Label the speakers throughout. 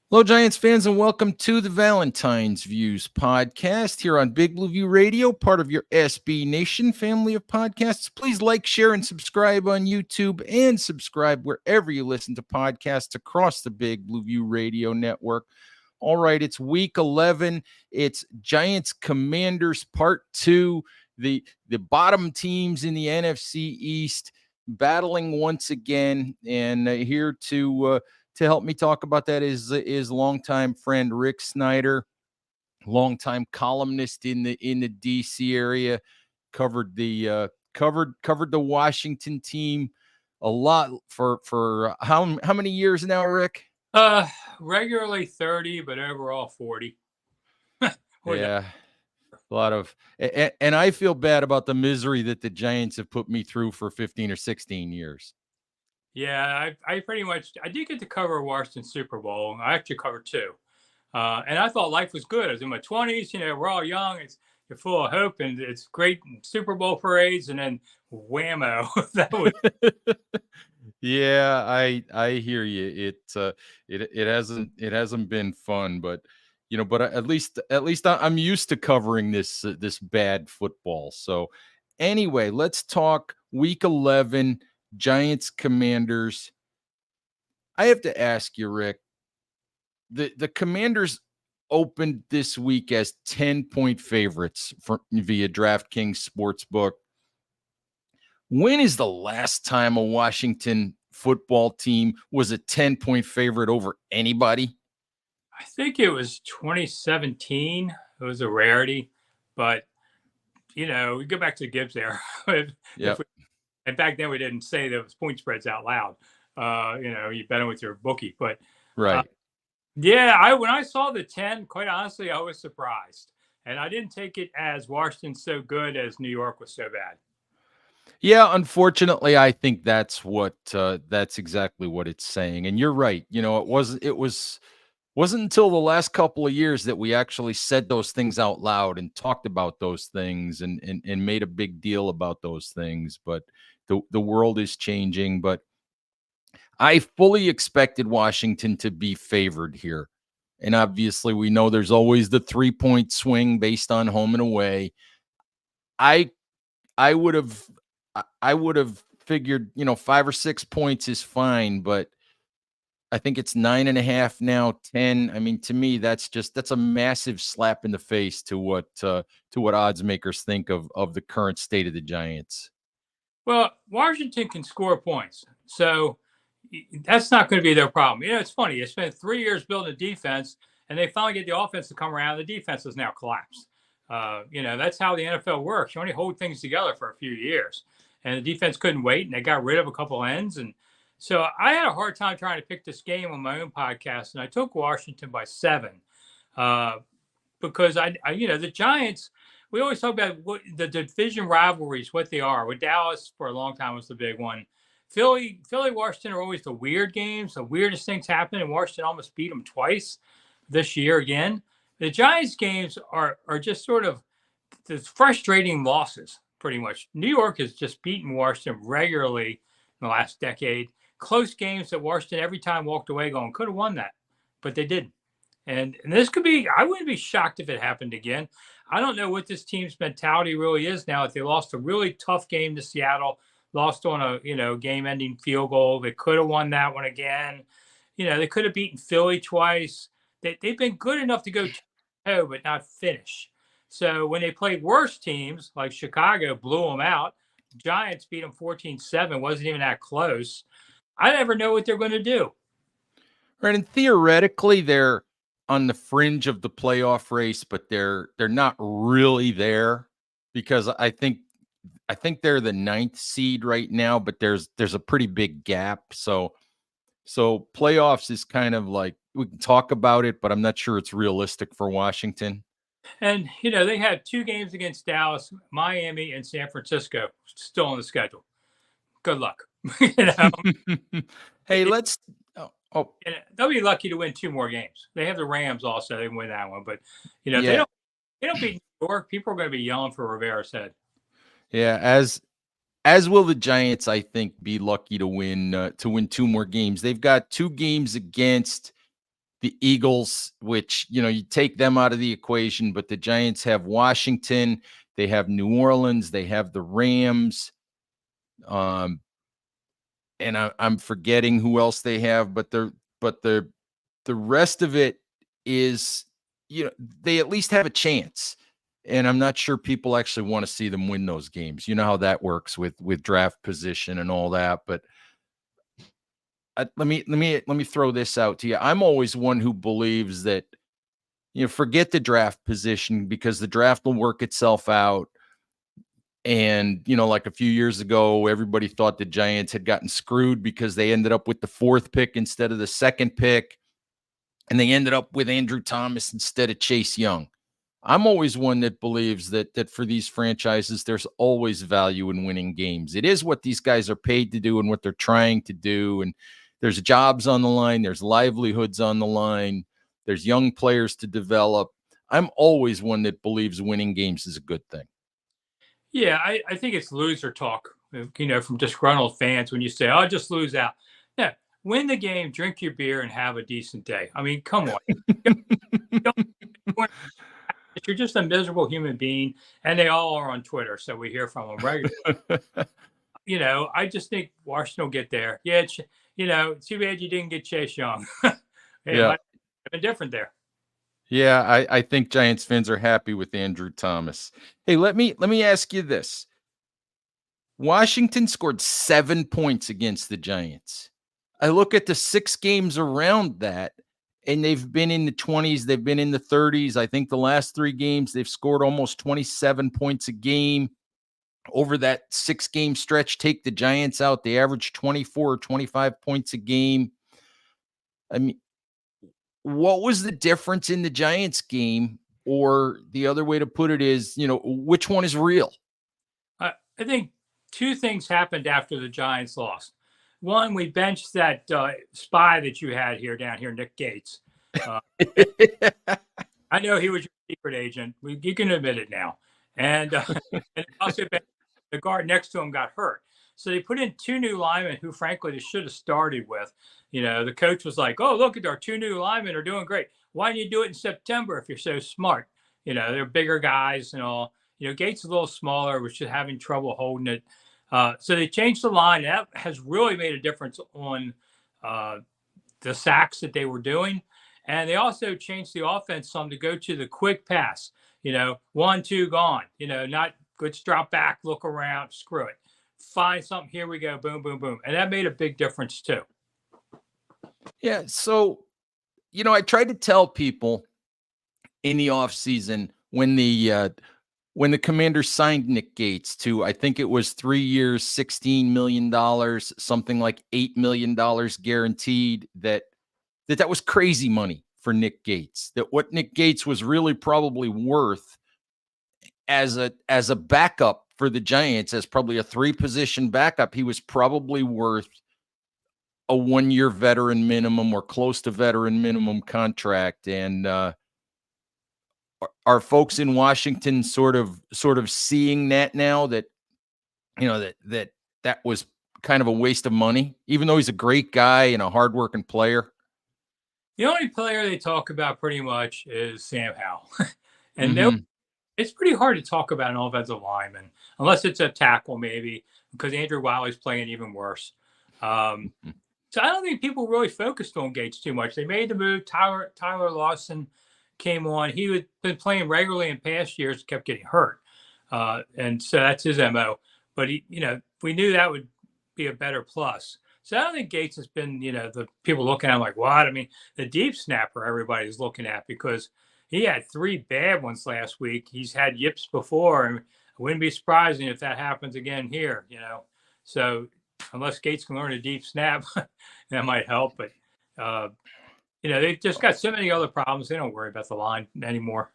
Speaker 1: Hello, Giants fans, and welcome to the Valentine's Views podcast here on Big Blue View Radio, part of your SB Nation family of podcasts. Please like, share, and subscribe on YouTube and subscribe wherever you listen to podcasts across the Big Blue View Radio network. All right, it's week 11. It's Giants Commanders part 2. The bottom teams in the NFC East battling once again, and here to help me talk about that is longtime friend Rick Snider, longtime columnist in the DC area, covered the Washington team a lot for how many years now, Rick?
Speaker 2: Uh, Regularly 30, but overall 40.
Speaker 1: Yeah, a lot of and I feel bad about the misery that the Giants have put me through for 15 or 16 years.
Speaker 2: Yeah, I pretty much I did get to cover Washington Super Bowl. I actually covered two, and I thought life was good. I was in my 20s. We're all young. You're full of hope, and it's great Super Bowl parades, and then whammo, that was.
Speaker 1: Yeah, I hear you. It hasn't been fun, but at least I'm used to covering this bad football. So anyway, let's talk week 11 Giants Commanders. I have to ask you, Rick, the Commanders opened this week as 10-point favorites via DraftKings Sportsbook. When is the last time a Washington football team was a 10-point favorite over anybody?
Speaker 2: I think it was 2017. It was a rarity, but we go back to the Gibbs era. if
Speaker 1: Yep.
Speaker 2: we, and back then we didn't say those point spreads out loud. You bet them with your bookie, but. Uh,
Speaker 1: Right.
Speaker 2: Yeah, I when I saw the 10, quite honestly, I was surprised. And I didn't take it as Washington so good as New York was so bad.
Speaker 1: Yeah, unfortunately, I think that's exactly what it's saying. And you're right. It wasn't until the last couple of years that we actually said those things out loud and talked about those things and made a big deal about those things. But the world is changing. But I fully expected Washington to be favored here. And obviously, we know there's always the 3-point swing based on home and away. I I would have I would have figured, 5 or 6 points is fine, but I think it's 9.5 now, 10. I mean, to me, that's a massive slap in the face to what odds makers think of the current state of the Giants.
Speaker 2: Well, Washington can score points. So that's not going to be their problem. It's funny. They spent 3 years building a defense, and they finally get the offense to come around. The defense has now collapsed. That's how the NFL works. You only hold things together for a few years. And the defense couldn't wait, and they got rid of a couple ends. And so I had a hard time trying to pick this game on my own podcast, and I took Washington by 7 uh, because the Giants. We always talk about what the division rivalries, what they are. With Dallas for a long time was the big one. Philly, Washington are always the weird games. The weirdest things happen, and Washington almost beat them twice this year again. The Giants games are just sort of the frustrating losses, pretty much. New York has just beaten Washington regularly in the last decade. Close games that Washington every time walked away going, could have won that, but they didn't. And this could be, I wouldn't be shocked if it happened again. I don't know what this team's mentality really is now. If they lost a really tough game to Seattle, lost on a game-ending field goal, they could have won that one again. They could have beaten Philly twice. They've been good enough to go toe, but not finish. So when they played worse teams like Chicago, blew them out. Giants beat them 14-7. Wasn't even that close. I never know what they're going to do.
Speaker 1: Right. And theoretically, they're on the fringe of the playoff race, but they're not really there because I think they're the ninth seed right now, but there's a pretty big gap. So playoffs is kind of like we can talk about it, but I'm not sure it's realistic for Washington.
Speaker 2: And they had 2 games against Dallas, Miami, and San Francisco still on the schedule. Good luck. you know,
Speaker 1: Hey,
Speaker 2: it,
Speaker 1: let's. Oh,
Speaker 2: they'll be lucky to win 2 more games. They have the Rams also; they can win that one. But if
Speaker 1: yeah,
Speaker 2: they don't beat New York, people are going to be yelling for Rivera's head.
Speaker 1: yeah. As will the Giants, I think, be lucky to win 2 more games. They've got 2 games against the Eagles, which, you take them out of the equation, but the Giants have Washington, they have New Orleans, they have the Rams. And I'm forgetting who else they have, but the rest of it is, they at least have a chance. And I'm not sure people actually want to see them win those games. You know how that works with draft position and all that. But let me throw this out to you. I'm always one who believes that, forget the draft position, because the draft will work itself out. And, like a few years ago, everybody thought the Giants had gotten screwed because they ended up with the 4th pick instead of the 2nd pick. And they ended up with Andrew Thomas instead of Chase Young. I'm always one that believes that for these franchises, there's always value in winning games. It is what these guys are paid to do and what they're trying to do. And there's jobs on the line. There's livelihoods on the line. There's young players to develop. I'm always one that believes winning games is a good thing.
Speaker 2: Yeah, I think it's loser talk, from disgruntled fans when you say, "Oh, just lose out." Yeah, win the game, drink your beer, and have a decent day. I mean, come on. You're just a miserable human being, and they all are on Twitter, so we hear from them regularly. I just think Washington will get there. Yeah, too bad you didn't get Chase Young. It might have been different there.
Speaker 1: Yeah, I think Giants fans are happy with Andrew Thomas. Hey, let me ask you this. Washington scored 7 points against the Giants. I look at the 6 games around that, and they've been in the 20s. They've been in the 30s. I think the last 3 games, they've scored almost 27 points a game. Over that 6-game stretch, take the Giants out, they average 24 or 25 points a game. I mean, what was the difference in the Giants game? Or the other way to put it is, which one is real?
Speaker 2: I think 2 things happened after the Giants lost. One, we benched that spy that you had down here, Nick Gates. I know he was your secret agent. You can admit it now. And also the guard next to him got hurt. So they put in 2 new linemen who, frankly, they should have started with. The coach was like, "Oh, look at our 2 new linemen are doing great. Why didn't you do it in September if you're so smart?" They're bigger guys and all. Gates is a little smaller, was just having trouble holding it. So they changed the line. That has really made a difference on the sacks that they were doing. And they also changed the offense some to go to the quick pass. 1, 2, gone. Not let's drop back, look around, screw it. Find something, here we go, boom, boom, boom. And that made a big difference too.
Speaker 1: Yeah, so, I tried to tell people in the offseason when the Commanders signed Nick Gates to, I think it was 3 years, $16 million, something like $8 million guaranteed, that was crazy money for Nick Gates. That what Nick Gates was really probably worth as a backup for the Giants, as probably a 3-position backup, he was probably worth a 1-year veteran minimum or close to veteran minimum contract. And are folks in Washington sort of seeing that now, that that was kind of a waste of money, even though he's a great guy and a hardworking player?
Speaker 2: The only player they talk about pretty much is Sam Howell. And it's pretty hard to talk about an offensive lineman, unless it's a tackle maybe, because Andrew Wiley's playing even worse. So I don't think people really focused on Gates too much. They made the move. Tyler Lawson came on. He had been playing regularly in past years, kept getting hurt. And so that's his MO. But, we knew that would be a better plus. So I don't think Gates has been, the people looking at him like, what? I mean, the deep snapper everybody's looking at, because he had 3 bad ones last week. He's had yips before, and I wouldn't be surprising if that happens again here, So unless Gates can learn a deep snap, that might help. But, they've just got so many other problems. They don't worry about the line anymore.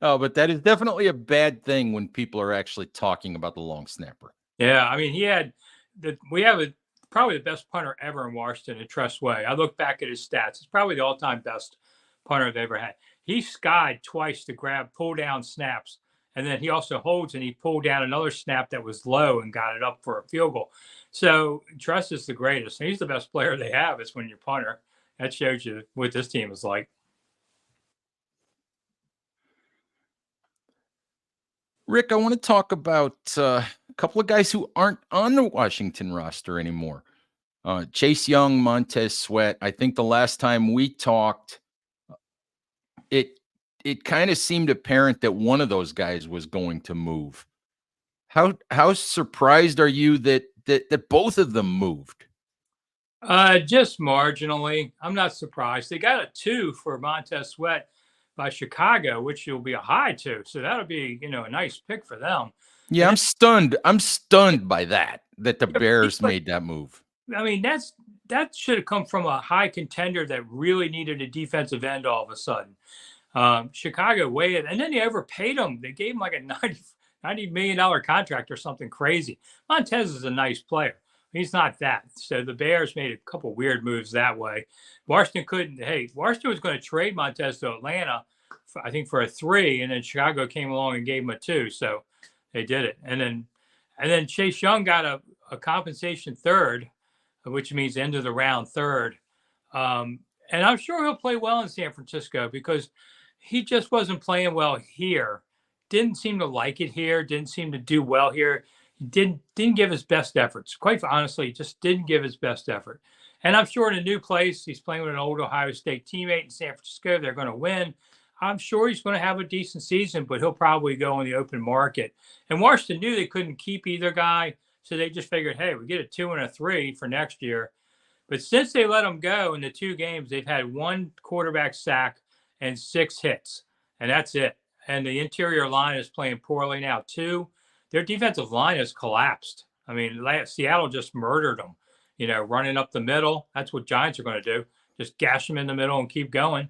Speaker 1: Oh, but that is definitely a bad thing when people are actually talking about the long snapper.
Speaker 2: Yeah, I mean, we have probably the best punter ever in Washington, Tress Way. I look back at his stats. It's probably the all-time best punter they've ever had. He skied twice to grab pull-down snaps, and then he also holds, and he pulled down another snap that was low and got it up for a field goal. So Tress is the greatest. He's the best player they have. It's when you're punter. That shows you what this team is like.
Speaker 1: Rick, I want to talk about a couple of guys who aren't on the Washington roster anymore. Chase Young, Montez Sweat. I think the last time we talked, it it kind of seemed apparent that one of those guys was going to move. How surprised are you that both of them moved?
Speaker 2: Just marginally. I'm not surprised. They got a 2 for Montez Sweat by Chicago, which will be a high 2. So that'll be, a nice pick for them.
Speaker 1: Yeah,
Speaker 2: And
Speaker 1: I'm stunned. I'm stunned by that the
Speaker 2: he's
Speaker 1: Bears
Speaker 2: like,
Speaker 1: made that move.
Speaker 2: I mean, that should have come from a high contender that really needed a defensive end all of a sudden. Chicago waited, and then they overpaid him. They gave him like a $90 million contract or something crazy. Montez is a nice player. He's not that. So the Bears made a couple weird moves that way. Washington couldn't. Hey, Washington was going to trade Montez to Atlanta, I think, for a 3, and then Chicago came along and gave him a 2. So they did it. And then Chase Young got a compensation 3rd, which means end of the round 3rd. And I'm sure he'll play well in San Francisco because he just wasn't playing well here. Didn't seem to like it here. Didn't seem to do well here. He didn't give his best efforts. Quite honestly, just didn't give his best effort. And I'm sure in a new place, he's playing with an old Ohio State teammate in San Francisco. They're going to win. I'm sure he's going to have a decent season, but he'll probably go in the open market. And Washington knew they couldn't keep either guy, so they just figured, hey, we get a 2 and a 3 for next year. But since they let him go in the 2 games, they've had 1 quarterback sack and 6 hits, and that's it. And the interior line is playing poorly now too. Their defensive line has collapsed. I mean, Seattle just murdered them, running up the middle. That's what Giants are going to do. Just gash them in the middle and keep going.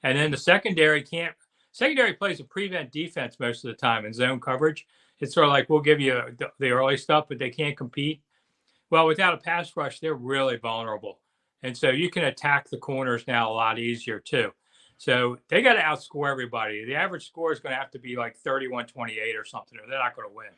Speaker 2: And then the secondary plays a prevent defense most of the time in zone coverage. It's sort of like, we'll give you the early stuff, but they can't compete. Well, without a pass rush, they're really vulnerable. And so you can attack the corners now a lot easier too. So they got to outscore everybody. The average score is going to have to be like 31-28 or something, or they're not going to win.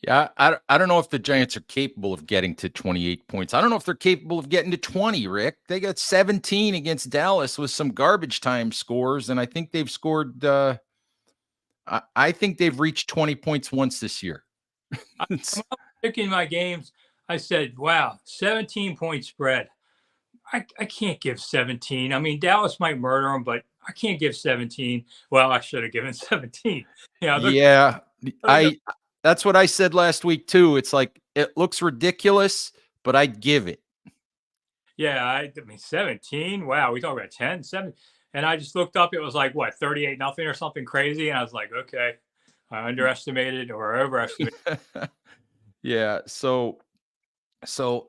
Speaker 1: Yeah, I don't know if the Giants are capable of getting to 28 points. I don't know if they're capable of getting to 20, Rick. They got 17 against Dallas with some garbage time scores, and I think they've scored I think they've reached 20 points once this year.
Speaker 2: I'm picking my games. I said, wow, 17-point spread. I can't give 17. I mean, Dallas might murder them, but I can't give 17. Well, I should have given 17.
Speaker 1: Yeah, that's what I said last week too. It's like, it looks ridiculous, but I'd give it.
Speaker 2: Yeah, I mean 17. Wow, we talk about 10, 7. And I just looked up, it was like what, 38 nothing or something crazy. And I was like, okay, I underestimated or overestimated.
Speaker 1: Yeah. So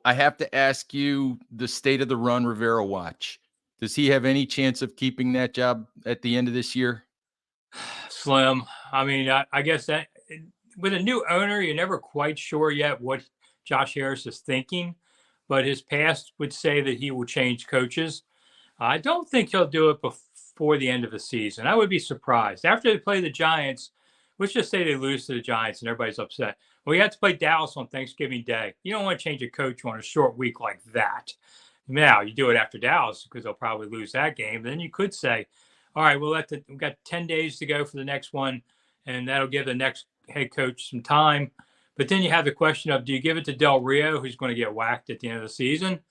Speaker 1: I have to ask you the state of the Ron Rivera watch. Does he have any chance of keeping that job at the end of this year?
Speaker 2: Slim. I mean, I guess that with a new owner, you're never quite sure yet what Josh Harris is thinking, but his past would say that he will change coaches. I don't think he'll do it before the end of the season. I would be surprised. After they play the Giants, let's just say they lose to the Giants and everybody's upset. Well, you have to play Dallas on Thanksgiving Day. You don't want to change a coach on a short week like that. Now, you do it after Dallas because they'll probably lose that game. Then you could say, all right, we've got 10 days to go for the next one, and that'll give the next head coach some time. But then you have the question of, do you give it to Del Rio, who's going to get whacked at the end of the season?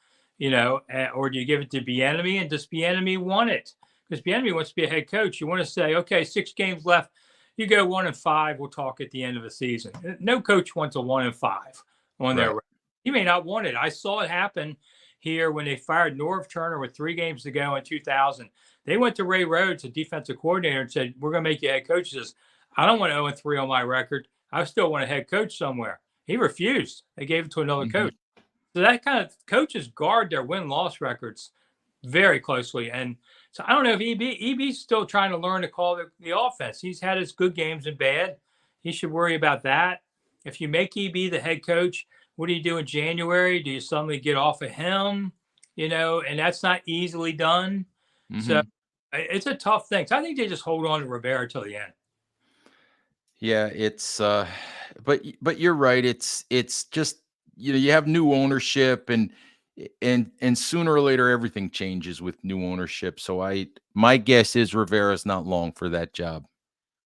Speaker 2: Or do you give it to Bieniemy, and does Bieniemy want it? Because Bieniemy wants to be a head coach. You want to say, okay, 6 games left. You go 1-5. We'll talk at the end of the season. No coach wants a 1-5 on their record. He may not want it. I saw it happen here when they fired Norv Turner with 3 games to go in 2000. They went to Ray Rhodes, a defensive coordinator, and said, we're going to make you head coach. He says, I don't want 0-3 on my record. I still want a head coach somewhere. He refused. They gave it to another coach. So that kind of coaches guard their win-loss records very closely. And so I don't know if EB's still trying to learn to call the offense. He's had his good games and bad. He should worry about that. If you make EB the head coach, what do you do in January? Do you suddenly get off of him? And that's not easily done. So it's a tough thing. So I think they just hold on to Rivera till the end.
Speaker 1: Yeah, it's but you're right. It's just, you have new ownership, and And sooner or later everything changes with new ownership. So my guess is Rivera's not long for that job.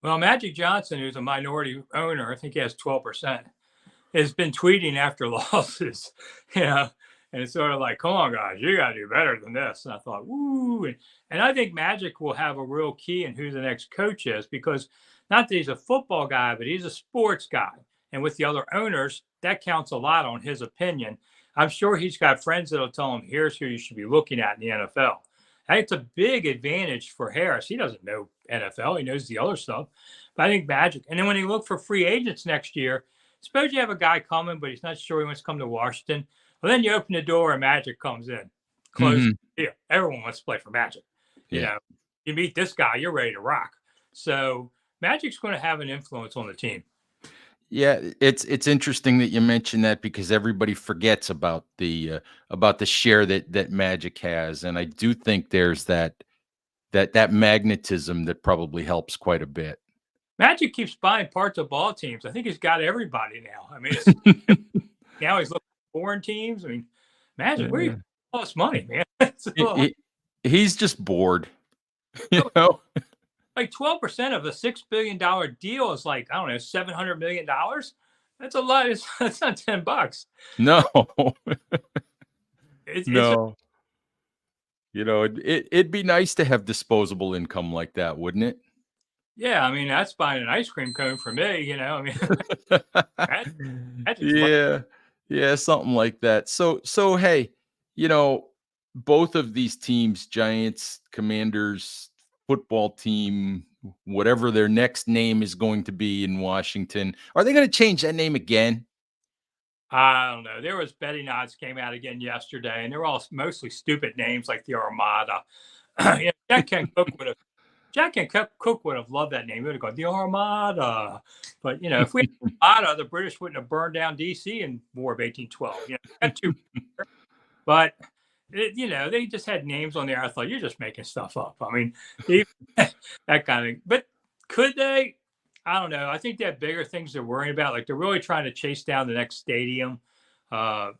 Speaker 2: Well, Magic Johnson, who's a minority owner, I think he has 12%, has been tweeting after losses, you know, and it's sort of like, come on, guys, you got to do better than this. And I thought, woo. And I think Magic will have a real key in who the next coach is, because not that he's a football guy, but he's a sports guy. And with the other owners, that counts a lot on his opinion. I'm sure he's got friends that'll tell him, here's who you should be looking at in the NFL. I think it's a big advantage for Harris. He doesn't know NFL. He knows the other stuff. But I think Magic. And then when he look for free agents next year, suppose you have a guy coming, but he's not sure he wants to come to Washington. Well, then you open the door and Magic comes in. Close the deal. Everyone wants to play for Magic. You know, you meet this guy, you're ready to rock. So Magic's going to have an influence on the team.
Speaker 1: Yeah, it's interesting that you mentioned that, because everybody forgets about the share that Magic has, and I do think there's that magnetism that probably helps quite a bit.
Speaker 2: Magic keeps buying parts of ball teams. I think he's got everybody now. I mean, now he's looking at foreign teams. I mean, Magic, where you get all this money, man?
Speaker 1: He's just bored, you know.
Speaker 2: Like 12% of a $6 billion deal is like, I don't know, $700 million. That's a lot. That's not $10.
Speaker 1: No,
Speaker 2: no.
Speaker 1: You know, it'd be nice to have disposable income like that, wouldn't it?
Speaker 2: Yeah, I mean, that's buying an ice cream cone for me. You know, I
Speaker 1: mean, yeah, something like that. So hey, you know, both of these teams, Giants, Commanders, football team, whatever their next name is going to be in Washington, are they going to change that name again?
Speaker 2: I don't know. There was betting odds came out again yesterday, and they're all mostly stupid names like the Armada. Jack and Cook would have loved that name. He would have gone the Armada. But you know, if we had Armada, the British wouldn't have burned down DC in War of 1812. You know, but you know, they just had names on there. I thought, you're just making stuff up. I mean, that kind of thing. But could they? I don't know. I think they have bigger things they're worrying about. Like, they're really trying to chase down the next stadium. I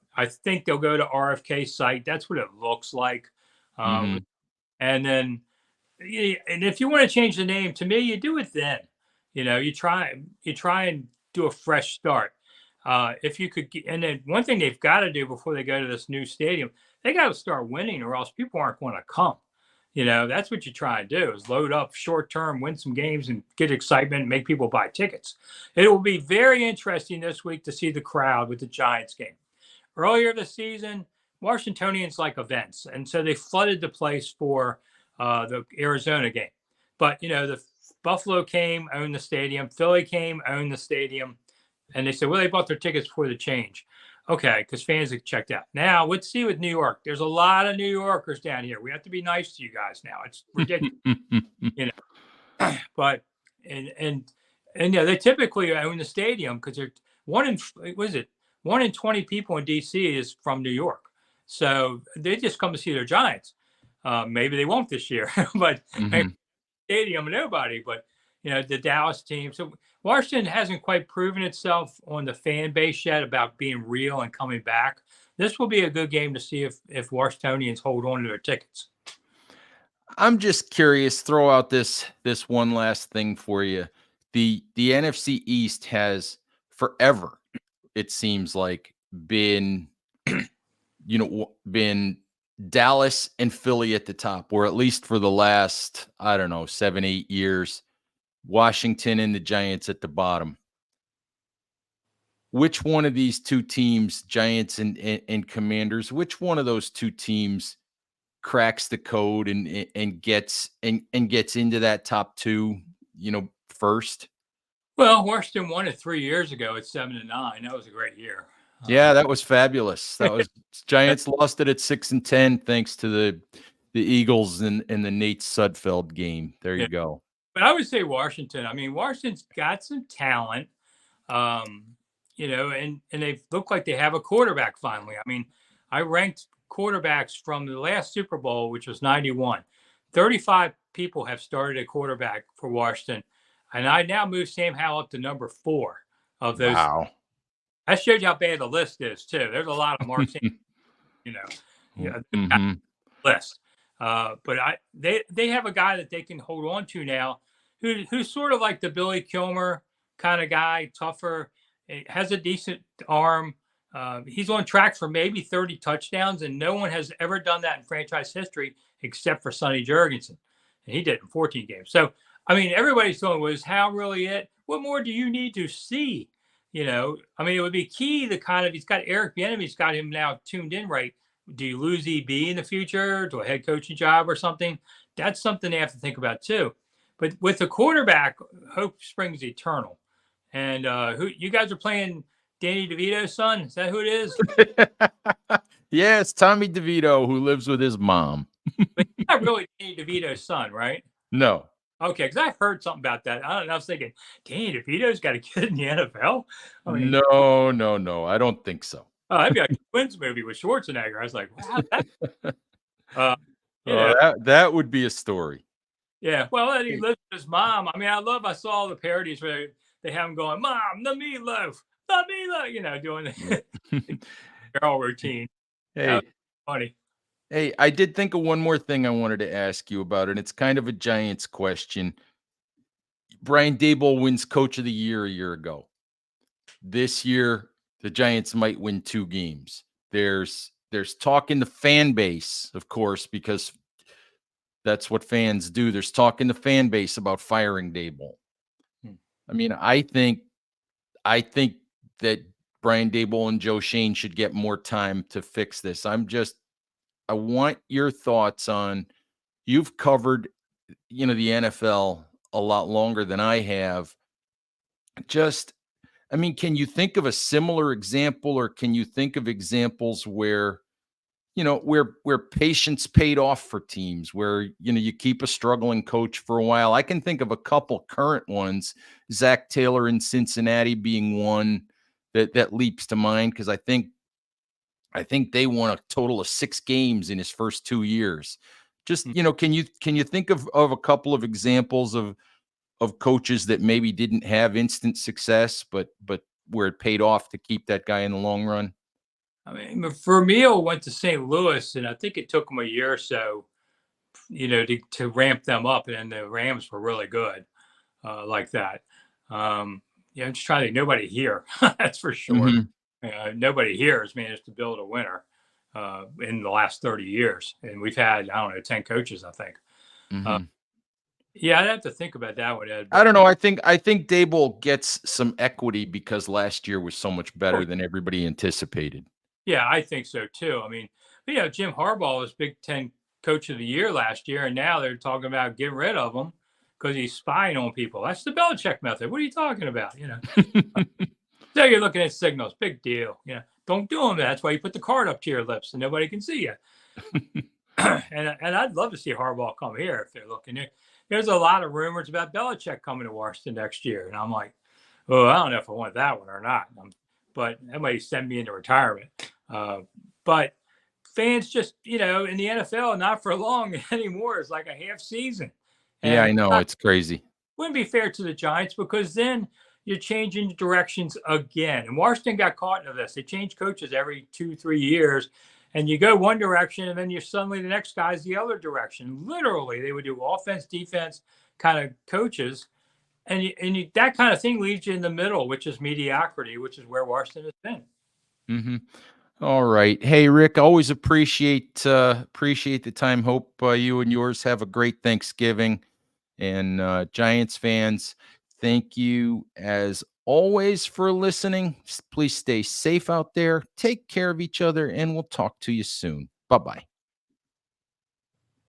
Speaker 2: think they'll go to RFK site. That's what it looks like. And then, and if you want to change the name, to me, you do it then. You know, you try and do a fresh start. If you could, and then one thing they've got to do before they go to this new stadium, they got to start winning, or else people aren't going to come. You know, that's what you try and do, is load up short term, win some games, and get excitement, and make people buy tickets. It will be very interesting this week to see the crowd with the Giants game. Earlier this season, Washingtonians like events, and so they flooded the place for the Arizona game. But, you know, the Buffalo came, owned the stadium. Philly came, owned the stadium. And they said, well, they bought their tickets before the change. Okay, because fans have checked out. Now, let's see with New York. There's a lot of New Yorkers down here. We have to be nice to you guys now. It's ridiculous, you know. But and yeah, they typically own the stadium because they're one in 20 people in DC is from New York, so they just come to see their Giants. Maybe they won't this year, but stadium nobody. But you know, the Dallas team. So Washington hasn't quite proven itself on the fan base yet about being real and coming back. This will be a good game to see if Washingtonians hold on to their tickets.
Speaker 1: I'm just curious, throw out this one last thing for you. The NFC East has forever, it seems like, been been Dallas and Philly at the top, or at least for the last, I don't know, 7-8 years, Washington and the Giants at the bottom. Which one of these two teams, Giants and Commanders, which one of those two teams cracks the code and gets into that top two, first?
Speaker 2: Well, Washington won it 3 years ago at 7-9. That was a great year.
Speaker 1: Yeah, that was fabulous. That was Giants lost it at 6-10 thanks to the Eagles and the Nate Sudfeld game. There you go.
Speaker 2: But I would say Washington. I mean, Washington's got some talent, and they look like they have a quarterback finally. I mean, I ranked quarterbacks from the last Super Bowl, which was 91. 35 people have started a quarterback for Washington, and I now move Sam Howell up to number 4 of those.
Speaker 1: Wow.
Speaker 2: That shows you how bad the list is, too. There's a lot of marks. Yeah,
Speaker 1: Mm-hmm.
Speaker 2: list. But they have a guy that they can hold on to now, who's sort of like the Billy Kilmer kind of guy, tougher, has a decent arm. He's on track for maybe 30 touchdowns, and no one has ever done that in franchise history except for Sonny Jurgensen, and he did it in 14 games. So I mean, everybody's going, was Hal really it? What more do you need to see? I mean, it would be key to kind of, he's got Eric Bieniemy's got him now tuned in right. Do you lose EB in the future to a head coaching job or something? That's something they have to think about too. But with the quarterback, hope springs eternal. And who you guys are playing? Danny DeVito's son? Is that who it is?
Speaker 1: Yes, Tommy DeVito, who lives with his mom.
Speaker 2: But he's not really Danny DeVito's son, right?
Speaker 1: No.
Speaker 2: Okay, because I've heard something about that. I don't know. I was thinking, Danny DeVito's got a kid in the NFL. I mean,
Speaker 1: No. I don't think so.
Speaker 2: that'd be like a Twins movie with Schwarzenegger. I was like, wow, that,
Speaker 1: That would be a story.
Speaker 2: Yeah, well, he lives with his mom. I mean, I saw the parodies where they have him going, "Mom, the meatloaf, doing the Carol routine.
Speaker 1: Hey,
Speaker 2: funny.
Speaker 1: Hey, I did think of one more thing I wanted to ask you about, and it's kind of a Giants question. Brian Daboll wins Coach of the Year a year ago. This year, the Giants might win 2 games. There's talk in the fan base, of course, because that's what fans do. There's talk in the fan base about firing Daboll. I mean, I think that Brian Daboll and Joe Shane should get more time to fix this. I want your thoughts on, you've covered, the NFL a lot longer than I have. I mean, can you think of a similar example, or can you think of examples where, where patience paid off for teams, where, you keep a struggling coach for a while? I can think of a couple current ones, Zach Taylor in Cincinnati being one that leaps to mind, because I think they won a total of 6 games in his first 2 years. Just, can you think of a couple of examples of coaches that maybe didn't have instant success, but where it paid off to keep that guy in the long run?
Speaker 2: I mean, Vermeil went to St. Louis, and I think it took him a year or so, to ramp them up, and the Rams were really good like that. I'm just trying to think. Nobody here, that's for sure. Nobody here has managed to build a winner in the last 30 years. And we've had, I don't know, 10 coaches, I think. Yeah, I'd have to think about that one, Ed.
Speaker 1: I don't know. I think Daboll gets some equity because last year was so much better than everybody anticipated.
Speaker 2: Yeah, I think so too. I mean, Jim Harbaugh was Big Ten Coach of the Year last year, and now they're talking about getting rid of him because he's spying on people. That's the Belichick method. What are you talking about? So you're looking at signals. Big deal. Don't do them. That's why you put the card up to your lips and nobody can see you. and I'd love to see Harbaugh come here if they're looking here. There's a lot of rumors about Belichick coming to Washington next year, and I'm like, oh, I don't know if I want that one or not. But that might send me into retirement. But fans just, in the NFL, not for long anymore. It's like a half season. And
Speaker 1: yeah, I know. It's crazy.
Speaker 2: Wouldn't be fair to the Giants, because then you're changing directions again. And Washington got caught into this. They change coaches every 2-3 years, and you go one direction, and then you're suddenly the next guy's the other direction. Literally, they would do offense, defense kind of coaches. And that kind of thing leaves you in the middle, which is mediocrity, which is where Washington has been.
Speaker 1: All right. Hey, Rick, always appreciate the time. Hope you and yours have a great Thanksgiving. And Giants fans, thank you as always for listening. Please stay safe out there. Take care of each other, and we'll talk to you soon. Bye-bye.